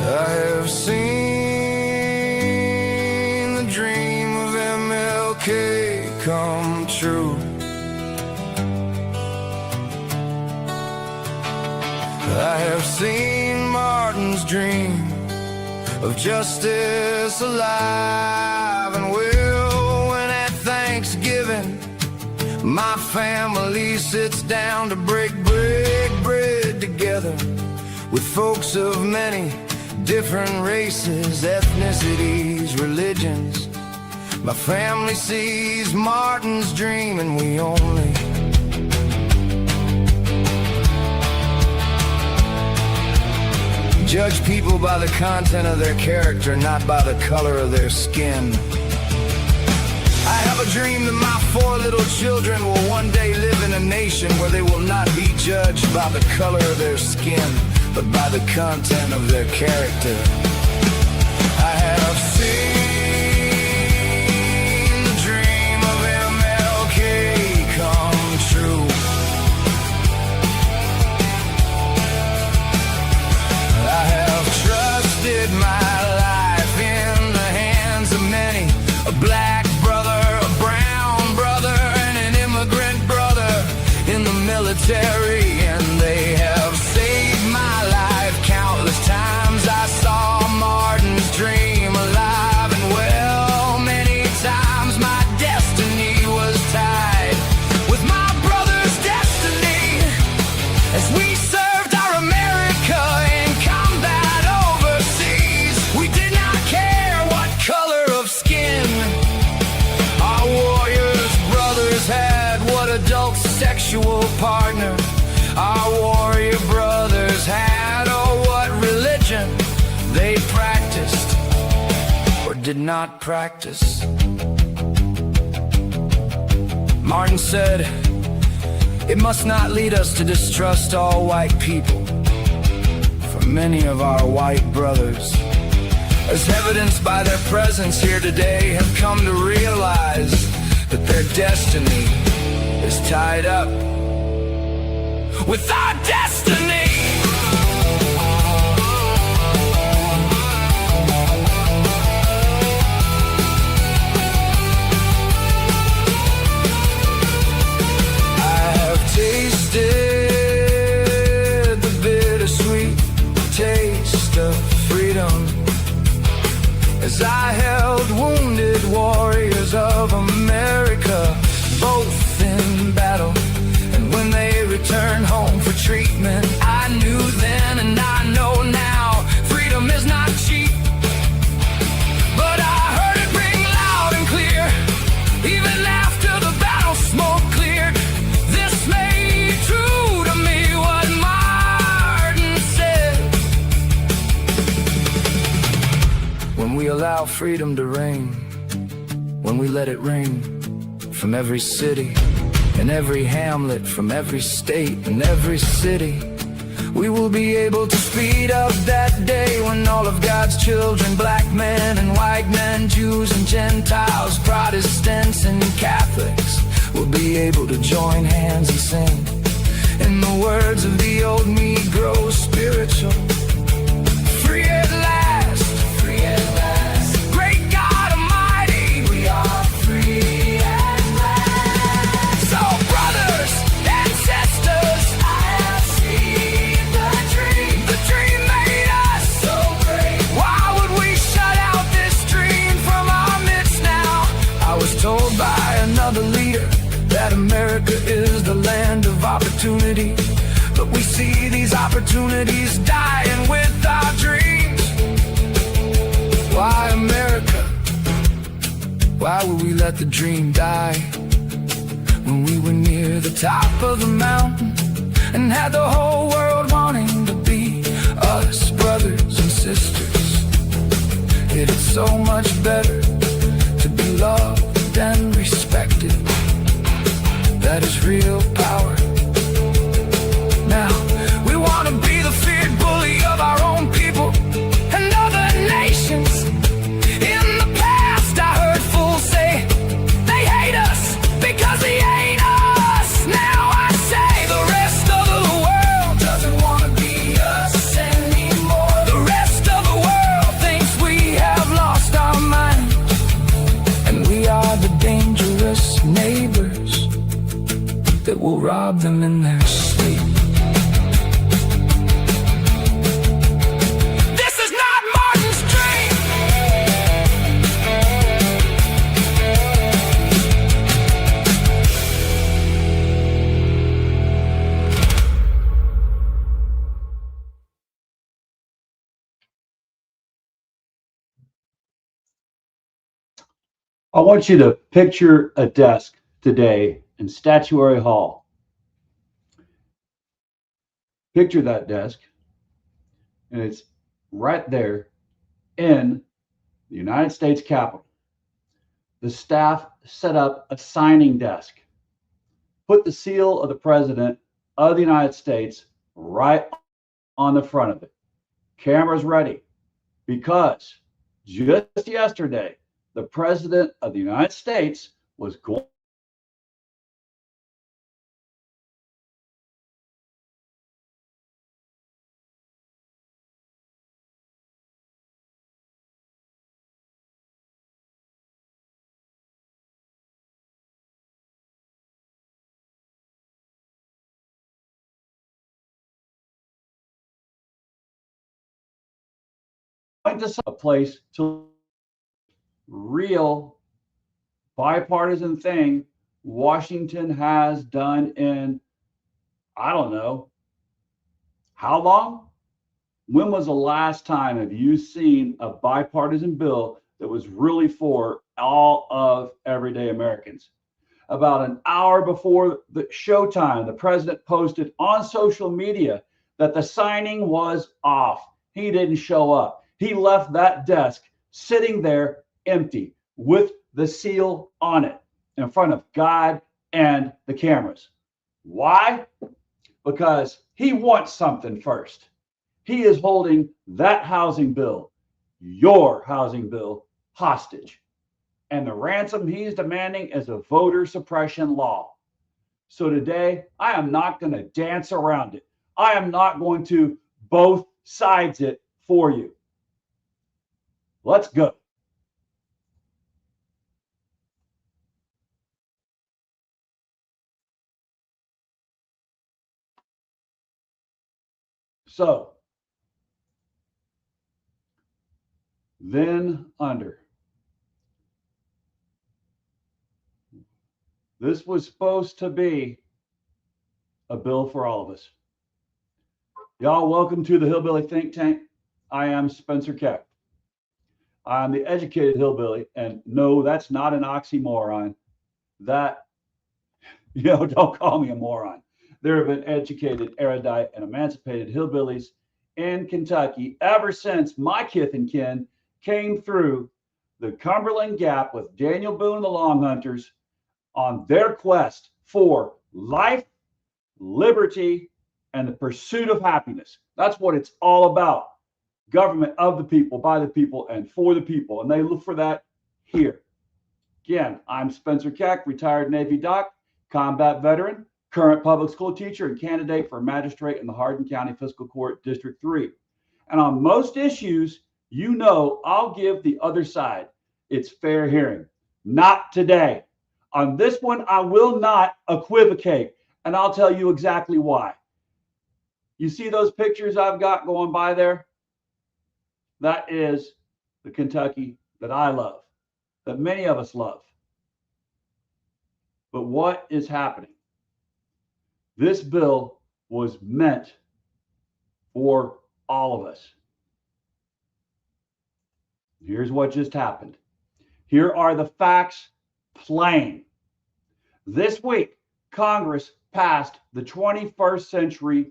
I have seen the dream of MLK come true. I have seen Martin's dream of justice alive and well. When at Thanksgiving my family sits down to break bread together with folks of many different races, ethnicities, religions, my family sees Martin's dream, and we only judge people by the content of their character, not by the color of their skin. I have a dream that my 4 little children will one day live in a nation where they will not be judged by the color of their skin, but by the content of their character. I have seen the dream of MLK come true. I have trusted my life in the hands of many, a black brother, a brown brother, and an immigrant brother in the military, and they have saved my life countless times. I saw Martin's dream alive and well. Many times my destiny was tied with my brother's destiny as we served our America in combat overseas. We did not care what color of skin our warriors brothers had, what adult sexual partner our warrior brothers had, or what religion they practiced or did not practice. Martin said, it must not lead us to distrust all white people, for many of our white brothers, as evidenced by their presence here today, have come to realize that their destiny is tied up with our destiny. I have tasted the bittersweet taste of freedom as I held wounded warriors of America, both in battle and when they returned home for treatment. I knew then and I know now, freedom is not cheap, but I heard it ring loud and clear, even after the battle smoke cleared. This made true to me what Martin said. When we allow freedom to reign, when we let it ring from every city in every hamlet, from every state and every city, we will be able to speed up that day when all of God's children, black men and white men, Jews and Gentiles, Protestants and Catholics, will be able to join hands and sing, in the words of the old Negro spiritual, free at last, free at last. Great God Almighty, we are free. Told by another leader that America is the land of opportunity, but we see these opportunities dying with our Why would we let the dream die when we were near the top of the mountain and had the whole world wanting to be us, brothers and sisters? It's so much better to be loved and respected. That is real power. Now, we want to be the feared bully of our own people and other nations. In the past, I heard fools say they hate us because we ain't us. Now I say the rest of the world doesn't want to be us anymore. The rest of the world thinks we have lost our mind, and we are the dangerous neighbors that will rob them in their sleep. This is not Martin's dream. I want you to picture a desk today in Statuary Hall. Picture that desk, and it's right there in the United States Capitol. The staff set up a signing desk, put the seal of the President of the United States right on the front of it. Cameras ready, because just yesterday, the President of the United States was going to a place to real bipartisan thing Washington has done in, I don't know, how long? When was the last time have you seen a bipartisan bill that was really for all of everyday Americans? About an hour before the showtime, the president posted on social media that the signing was off. He didn't show up. He left that desk sitting there empty with the seal on it in front of God and the cameras. Why? Because he wants something first. He is holding that housing bill, your housing bill, hostage. And the ransom he's demanding is a voter suppression law. So today, I am not going to dance around it. I am not going to both sides it for you. Let's go. So, then under. This was supposed to be a bill for all of us. Y'all, welcome to the Hillbilly Think Tank. I am Spencer Keck. I'm the educated hillbilly, and no, that's not an oxymoron. That, don't call me a moron. There have been educated, erudite, and emancipated hillbillies in Kentucky ever since my kith and kin came through the Cumberland Gap with Daniel Boone and the Long Hunters on their quest for life, liberty, and the pursuit of happiness. That's what it's all about. Government of the people, by the people, and for the people. And they look for that here. Again, I'm Spencer Keck, retired Navy doc, combat veteran, current public school teacher, and candidate for magistrate in the Hardin County Fiscal Court, District 3. And on most issues, I'll give the other side its fair hearing. Not today. On this one, I will not equivocate, and I'll tell you exactly why. You see those pictures I've got going by there? That is the Kentucky that I love, that many of us love. But what is happening? This bill was meant for all of us. Here's what just happened. Here are the facts plain. This week, Congress passed the 21st Century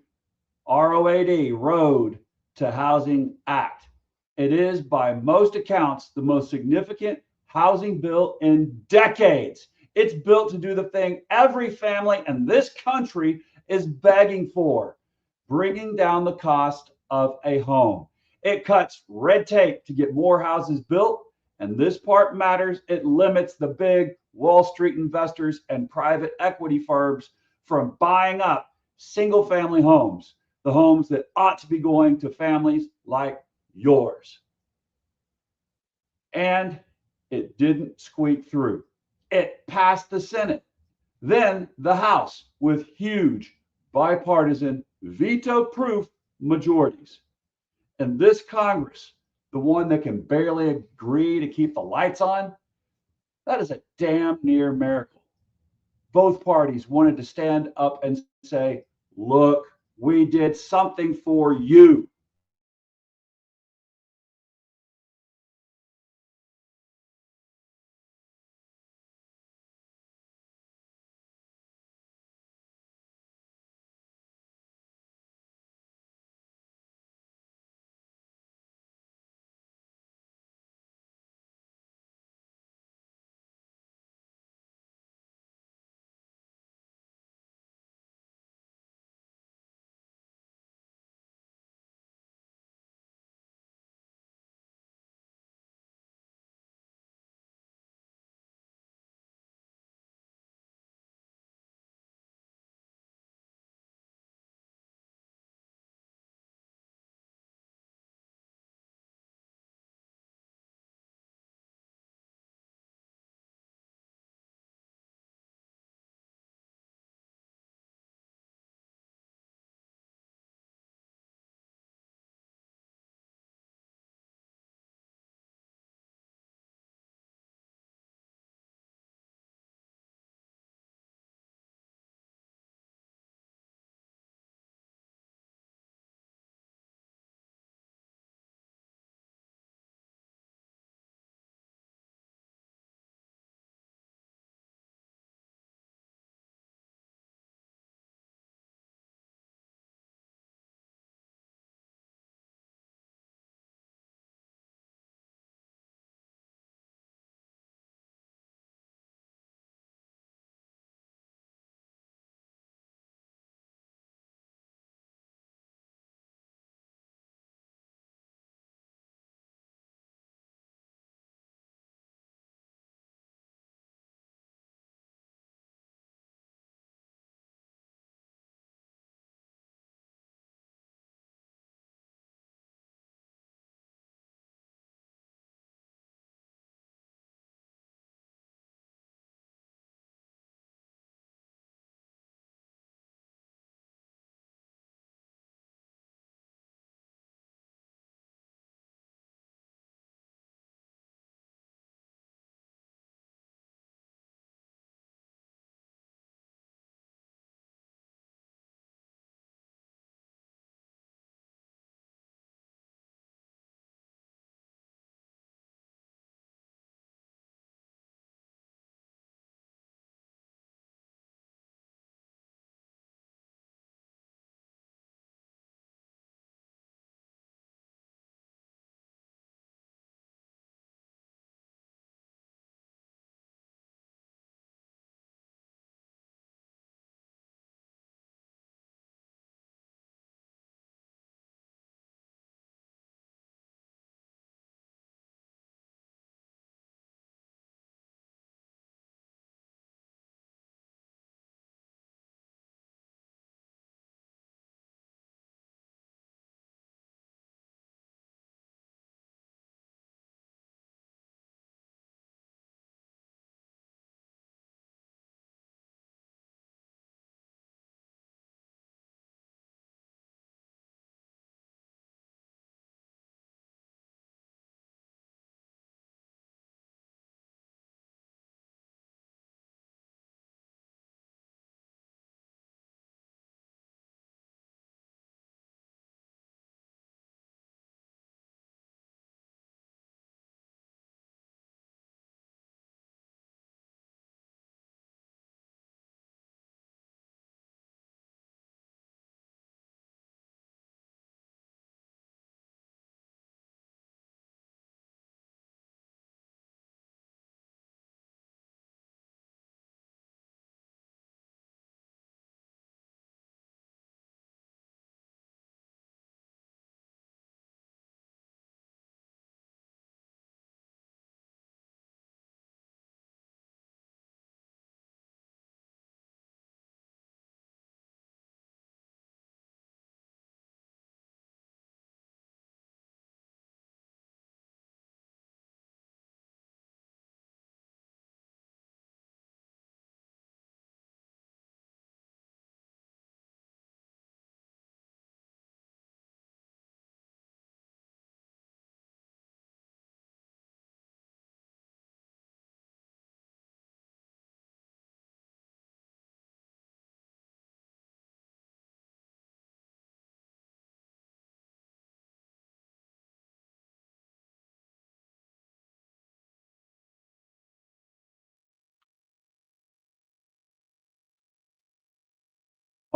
ROAD, Road to Housing Act. It is, by most accounts, the most significant housing bill in decades. It's built to do the thing every family in this country is begging for, bringing down the cost of a home. It cuts red tape to get more houses built, and this part matters. It limits the big Wall Street investors and private equity firms from buying up single family homes, the homes that ought to be going to families like yours. And it didn't squeak through. It passed the Senate, then the House with huge bipartisan veto-proof majorities. And this Congress, the one that can barely agree to keep the lights on, that is a damn near miracle. Both parties wanted to stand up and say, look, we did something for you.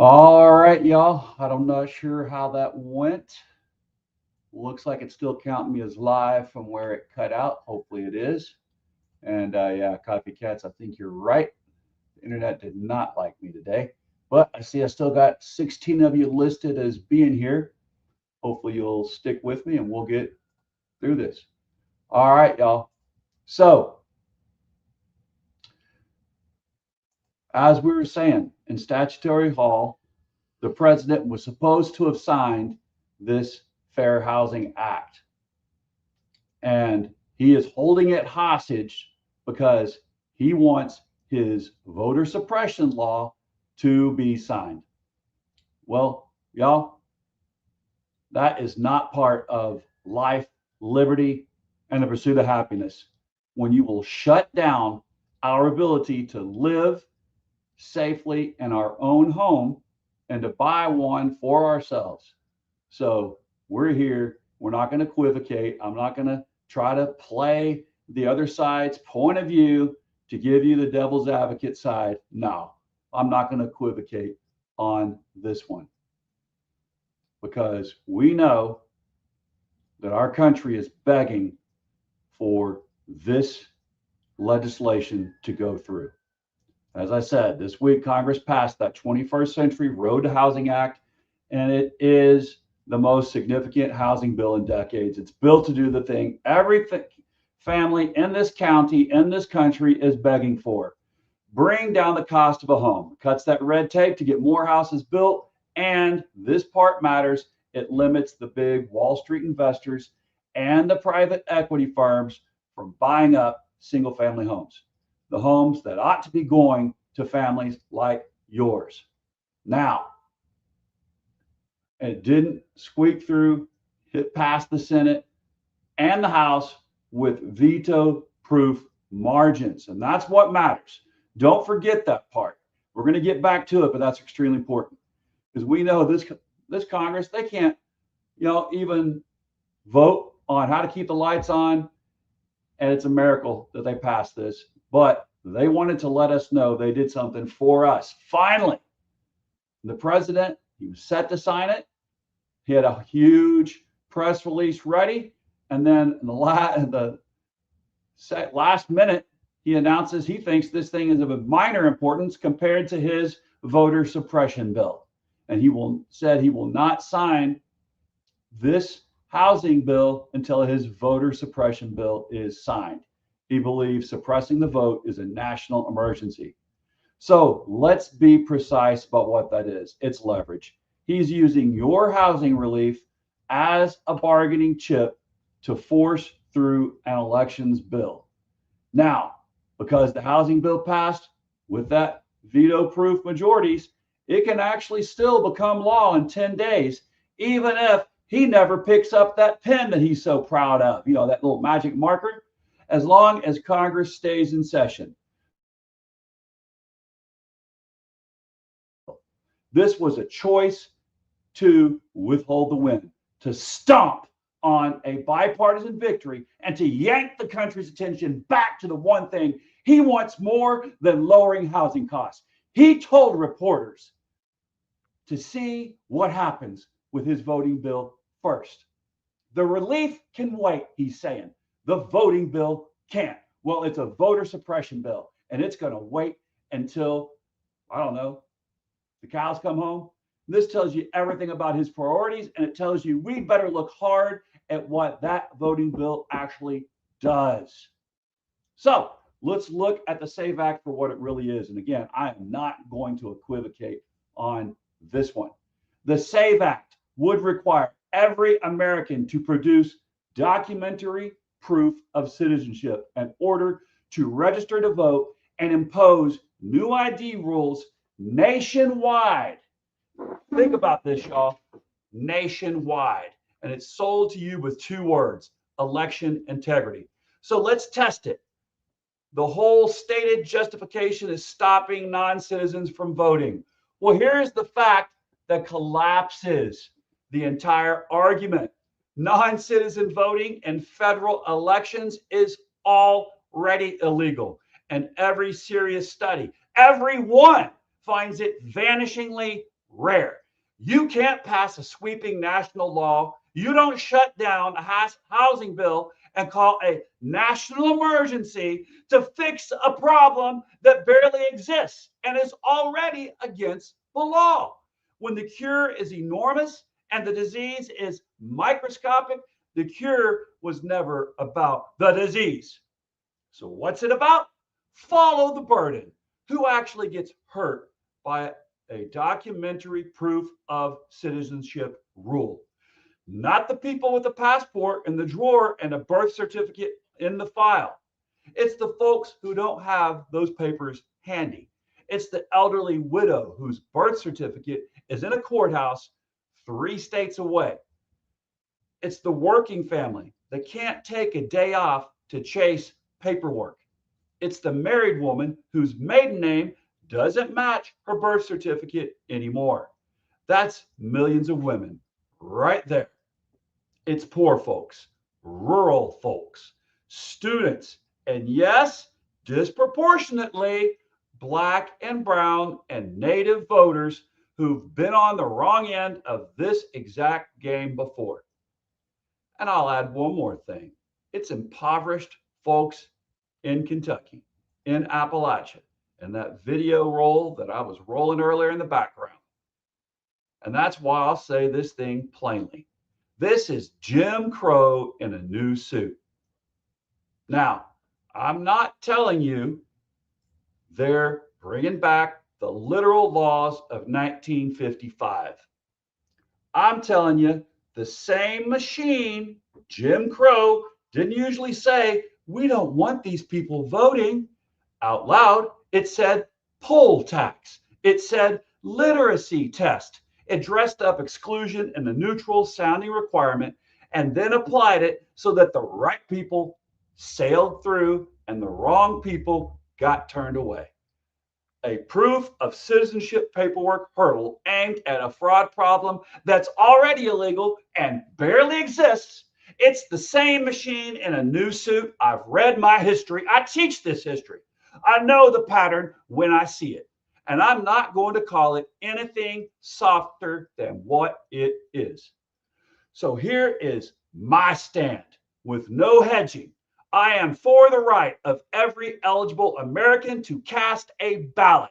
All right, y'all. I'm not sure how that went. Looks like it's still counting me as live from where it cut out. Hopefully it is. And yeah, copycats, I think you're right. The internet did not like me today. But I see I still got 16 of you listed as being here. Hopefully you'll stick with me and we'll get through this. All right, y'all. So, as we were saying, in statutory hall, the president was supposed to have signed this Fair Housing Act. And he is holding it hostage because he wants his voter suppression law to be signed. Well, y'all, that is not part of life, liberty, and the pursuit of happiness. When you will shut down our ability to live safely in our own home and to buy one for ourselves. So we're here. We're not going to equivocate. I'm not going to try to play the other side's point of view to give you the devil's advocate side. No, I'm not going to equivocate on this one because we know that our country is begging for this legislation to go through. As I said, this week Congress passed that 21st Century Road to Housing Act, and it is the most significant housing bill in decades. It's built to do the thing every family in this county, in this country is begging for. Bring down the cost of a home, cuts that red tape to get more houses built, and this part matters, it limits the big Wall Street investors and the private equity firms from buying up single family homes, the homes that ought to be going to families like yours. Now, it didn't squeak through, it passed the Senate and the House with veto-proof margins, and that's what matters. Don't forget that part. We're going to get back to it, but that's extremely important because we know this Congress, they can't, even vote on how to keep the lights on, and it's a miracle that they passed this, but they wanted to let us know they did something for us. Finally, the president, he was set to sign it. He had a huge press release ready, and then in the last minute, he announces he thinks this thing is of minor importance compared to his voter suppression bill, and said he will not sign this housing bill until his voter suppression bill is signed. He believes suppressing the vote is a national emergency. So let's be precise about what that is. It's leverage. He's using your housing relief as a bargaining chip to force through an elections bill. Now, because the housing bill passed with that veto-proof majorities, it can actually still become law in 10 days, even if he never picks up that pen that he's so proud of, that little magic marker, as long as Congress stays in session. This was a choice to withhold the win, to stomp on a bipartisan victory, and to yank the country's attention back to the one thing he wants more than lowering housing costs. He told reporters to see what happens with his voting bill first. The relief can wait, he's saying. The voting bill can't. Well, it's a voter suppression bill, and it's going to wait until, I don't know, the cows come home. This tells you everything about his priorities, and it tells you we better look hard at what that voting bill actually does. So let's look at the SAVE Act for what it really is. And again, I am not going to equivocate on this one. The SAVE Act would require every American to produce documentary proof of citizenship in order to register to vote and impose new ID rules nationwide. Think about this, y'all. Nationwide. And it's sold to you with two words: election integrity. So let's test it. The whole stated justification is stopping non-citizens from voting. Well, here's the fact that collapses the entire argument. Non-citizen voting in federal elections is already illegal. And every serious study, everyone, finds it vanishingly rare. You can't pass a sweeping national law. You don't shut down a housing bill and call a national emergency to fix a problem that barely exists and is already against the law. When the cure is enormous and the disease is microscopic, the cure was never about the disease. So what's it about? Follow the burden. Who actually gets hurt by a documentary proof of citizenship rule? Not the people with a passport in the drawer and a birth certificate in the file. It's the folks who don't have those papers handy. It's the elderly widow whose birth certificate is in a courthouse 3 states away. It's the working family that can't take a day off to chase paperwork. It's the married woman whose maiden name doesn't match her birth certificate anymore. That's millions of women right there. It's poor folks, rural folks, students, and yes, disproportionately, Black and brown and Native voters who've been on the wrong end of this exact game before. And I'll add one more thing. It's impoverished folks in Kentucky, in Appalachia, and that video roll that I was rolling earlier in the background. And that's why I'll say this thing plainly. This is Jim Crow in a new suit. Now, I'm not telling you they're bringing back the literal laws of 1955. I'm telling you, the same machine, Jim Crow, didn't usually say, we don't want these people voting out loud. It said poll tax. It said literacy test. It dressed up exclusion in a neutral sounding requirement and then applied it so that the right people sailed through and the wrong people got turned away. A proof of citizenship paperwork hurdle aimed at a fraud problem that's already illegal and barely exists. It's the same machine in a new suit. I've read my history. I teach this history. I know the pattern when I see it. And I'm not going to call it anything softer than what it is. So here is my stand with no hedging. I am for the right of every eligible American to cast a ballot.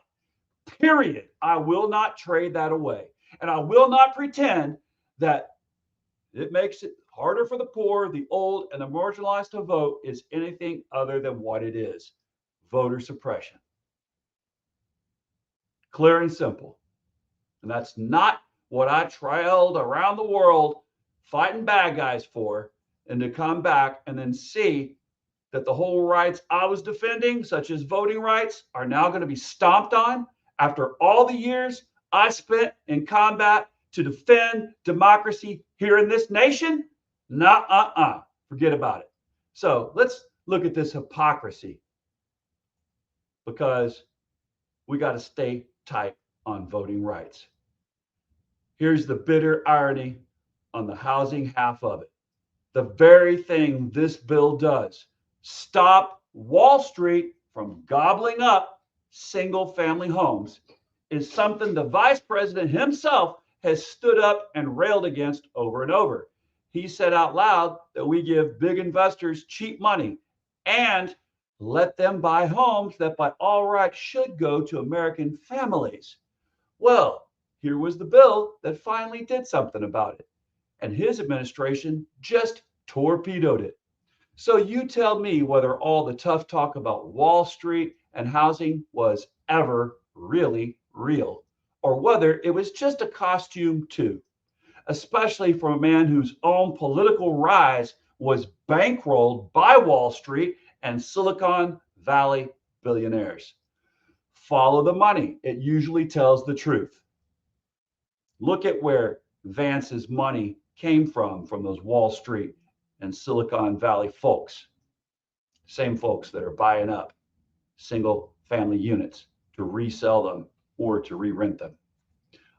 Period. I will not trade that away. And I will not pretend that it makes it harder for the poor, the old, and the marginalized to vote is anything other than what it is: voter suppression. Clear and simple. And that's not what I trailed around the world fighting bad guys for, and to come back and then see that the whole rights I was defending, such as voting rights, are now going to be stomped on after all the years I spent in combat to defend democracy here in this nation? Forget about it. So let's look at this hypocrisy, because we got to stay tight on voting rights. Here's the bitter irony on the housing half of it. The very thing this bill does, stop Wall Street from gobbling up single-family homes, is something the vice president himself has stood up and railed against over and over. He said out loud that we give big investors cheap money and let them buy homes that by all rights should go to American families. Well, here was the bill that finally did something about it, and his administration just torpedoed it. So you tell me whether all the tough talk about Wall Street and housing was ever really real, or whether it was just a costume too, especially from a man whose own political rise was bankrolled by Wall Street and Silicon Valley billionaires. Follow the money. It usually tells the truth. Look at where Vance's money came from those Wall Street and Silicon Valley folks. Same folks that are buying up single family units to resell them or to re-rent them.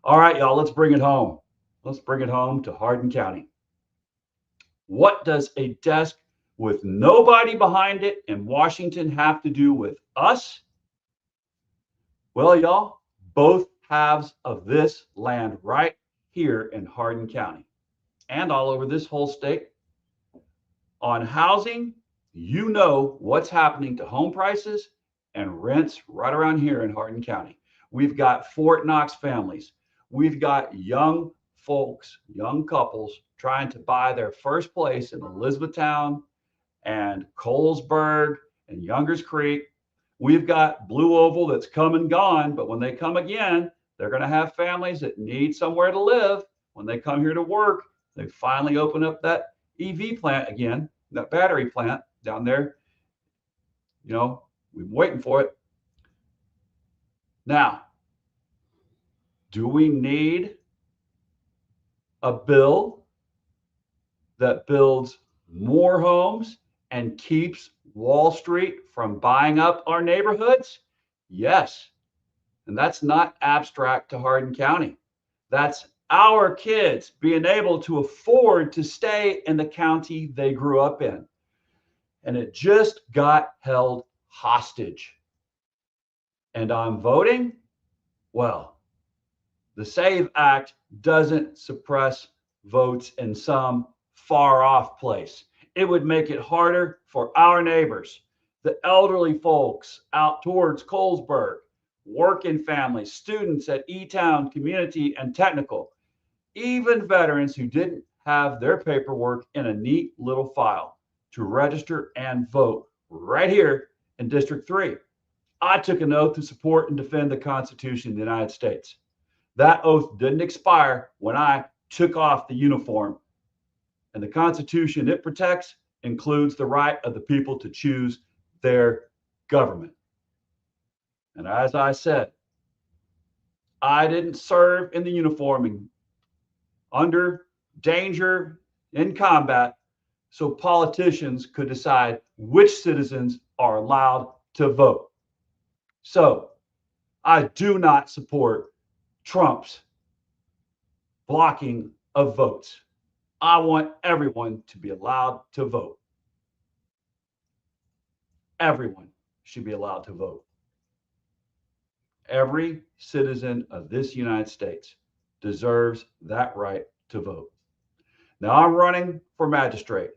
All right, y'all, let's bring it home. Let's bring it home to Hardin County. What does a desk with nobody behind it in Washington have to do with us? Well, y'all, both halves of this land right here in Hardin County and all over this whole state. On housing, you know what's happening to home prices and rents right around here in Hardin County. We've got Fort Knox families. We've got young folks, young couples trying to buy their first place in Elizabethtown and Colesburg and Youngers Creek. We've got Blue Oval that's come and gone, but when they come again, they're going to have families that need somewhere to live. When they come here to work, they finally open up that EV plant again, that battery plant down there. You know, we've been waiting for it. Now, do we need a bill that builds more homes and keeps Wall Street from buying up our neighborhoods? Yes. And that's not abstract to Hardin County. That's our kids being able to afford to stay in the county they grew up in. And it just got held hostage. And I'm voting? Well, the SAVE Act doesn't suppress votes in some far off place. It would make it harder for our neighbors, the elderly folks out towards Colesburg, working families, students at E-Town Community and Technical, even veterans who didn't have their paperwork in a neat little file to register and vote right here in District 3. I took an oath to support and defend the Constitution of the United States. That oath didn't expire when I took off the uniform. And the Constitution it protects includes the right of the people to choose their government. And as I said, I didn't serve in the uniform under danger in combat so politicians could decide which citizens are allowed to vote. So I do not support Trump's blocking of votes. I want everyone to be allowed to vote. Everyone should be allowed to vote. Every citizen of this United States deserves that right to vote. Now I'm running for magistrate.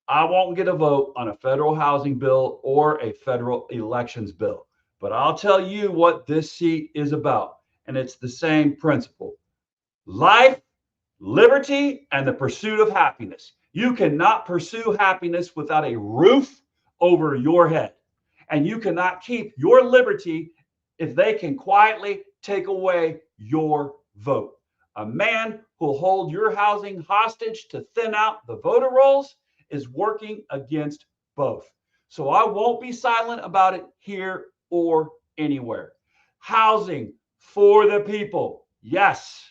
I won't get a vote on a federal housing bill or a federal elections bill, but I'll tell you what this seat is about, and it's the same principle: life, liberty, and the pursuit of happiness. You cannot pursue happiness without a roof over your head, and you cannot keep your liberty if they can quietly take away your vote. A man who'll hold your housing hostage to thin out the voter rolls is working against both. So I won't be silent about it here or anywhere. Housing for the people, yes.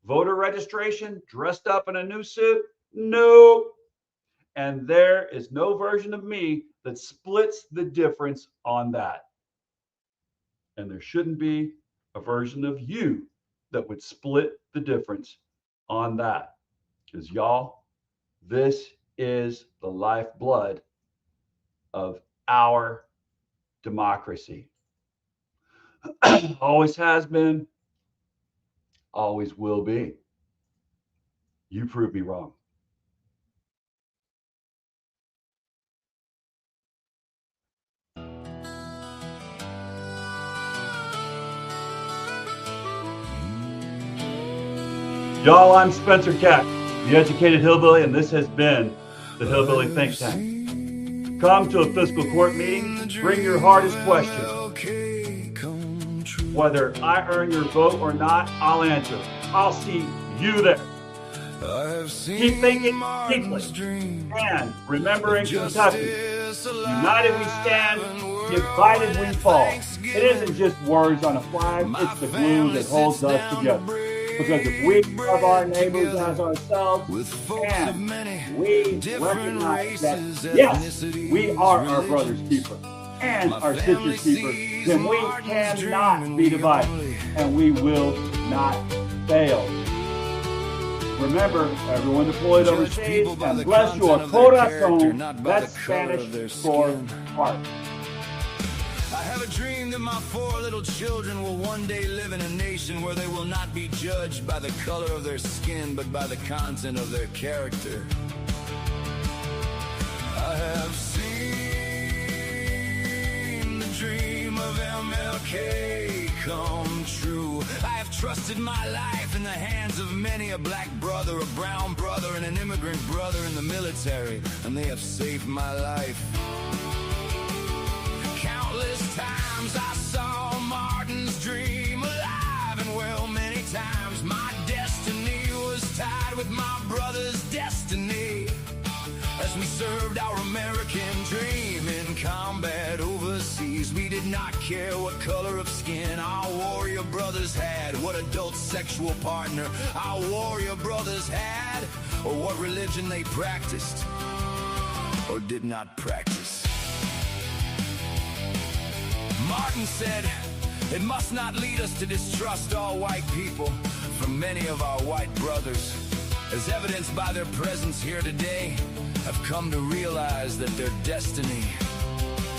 Voter registration dressed up in a new suit, no. And there is no version of me that splits the difference on that. And there shouldn't be a version of you that would split the difference on that. Because y'all, this is the lifeblood of our democracy. Always has been, always will be. You prove me wrong. Y'all, I'm Spencer Keck, the educated hillbilly, and this has been the Hillbilly Think Tank. Come to a fiscal court meeting, bring your hardest question. Whether I earn your vote or not, I'll answer. I'll see you there. Keep thinking deeply. And remember in Kentucky, united we stand, divided we fall. It isn't just words on a flag, it's the glue that holds us together. Because if we love our neighbors as ourselves, and we recognize that, yes, we are our brother's keeper and our sister's keeper, then we cannot be divided, and we will not fail. Remember, everyone deployed overseas, and bless your corazón, that's Spanish for heart. dream that my 4 little children will one day live in a nation where they will not be judged by the color of their skin, but by the content of their character. I have seen the dream of MLK come true. I have trusted my life in the hands of many a black brother, a brown brother, and an immigrant brother in the military, and they have saved my life. Countless times I saw Martin's dream alive, and well, many times my destiny was tied with my brother's destiny. As we served our American dream in combat overseas, we did not care what color of skin our warrior brothers had, what adult sexual partner our warrior brothers had, or what religion they practiced or did not practice. Martin said, it must not lead us to distrust all white people from many of our white brothers, as evidenced by their presence here today, have come to realize that their destiny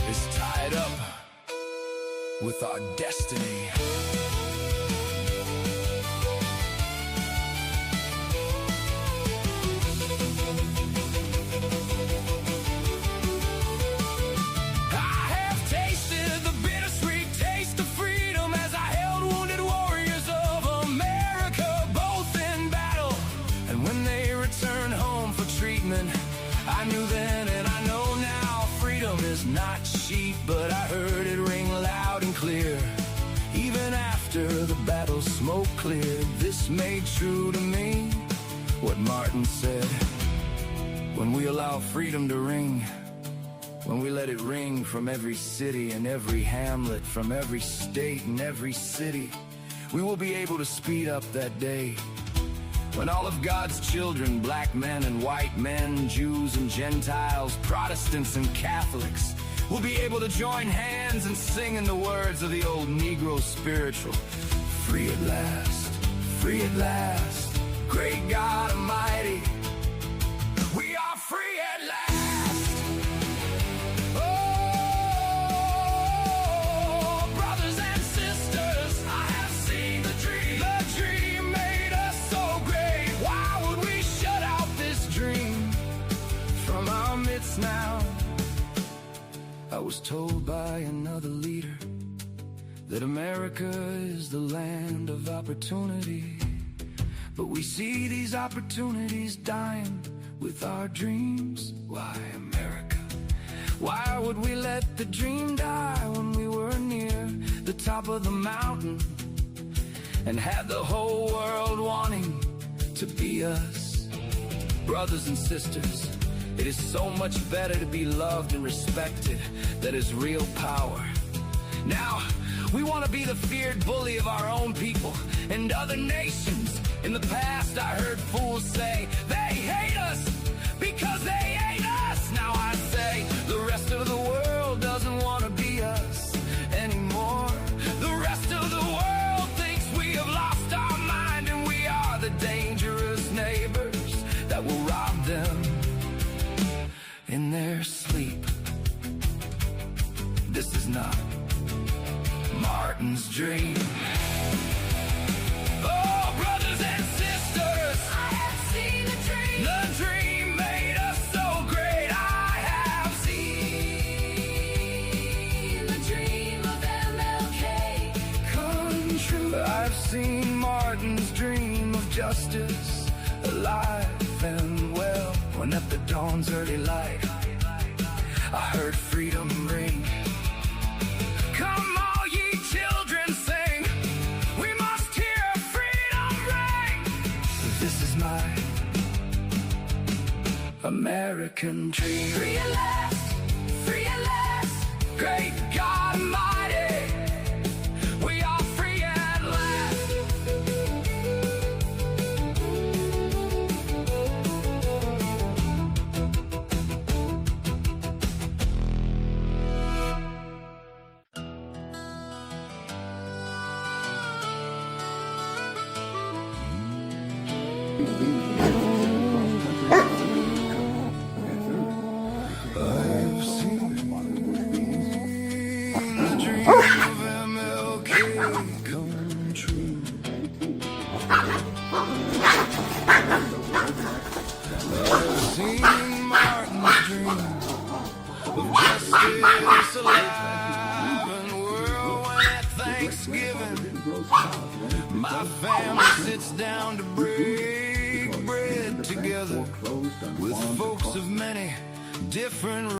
is tied up with our destiny. I knew then and I know now, freedom is not cheap, but I heard it ring loud and clear. Even after the battle smoke cleared, this made true to me what Martin said. When we allow freedom to ring, when we let it ring from every city and every hamlet, from every state and every city, we will be able to speed up that day when all of God's children, black men and white men, Jews and Gentiles, Protestants and Catholics, will be able to join hands and sing in the words of the old Negro spiritual. Free at last, great God Almighty, we are free at last. Oh, brothers and sisters, I have seen the dream. The dream made us so great. Why would we shut out this dream from our midst now? I was told by another leader that America is the land of opportunity, but we see these opportunities dying with our dreams. Why, America? Why would we let the dream die when we were near the top of the mountain and had the whole world wanting to be us? Brothers and sisters, it is so much better to be loved and respected. That is real power. Now, we want to be the feared bully of our own people and other nations. In the past, I heard fools say they hate us because they hate us. Now I say the rest of the world doesn't want to be us anymore. The rest of the world thinks we have lost our mind and we are the dangerous neighbors that will rob them in their sleep. This is not Martin's dream. Oh, brothers and sisters, I have seen the dream. The dream made us so great. I have seen the dream of MLK come true. I've seen Martin's dream of justice alive and well. When at the dawn's early light I heard freedom ring. Come all ye children sing, we must hear freedom ring. This is my American dream. Free at last, great God Almighty, we are free at last. I've seen the dream true. I've seen Martin's dream of justice alive in a world when at Thanksgiving my family sits down to break bread together with folks of many different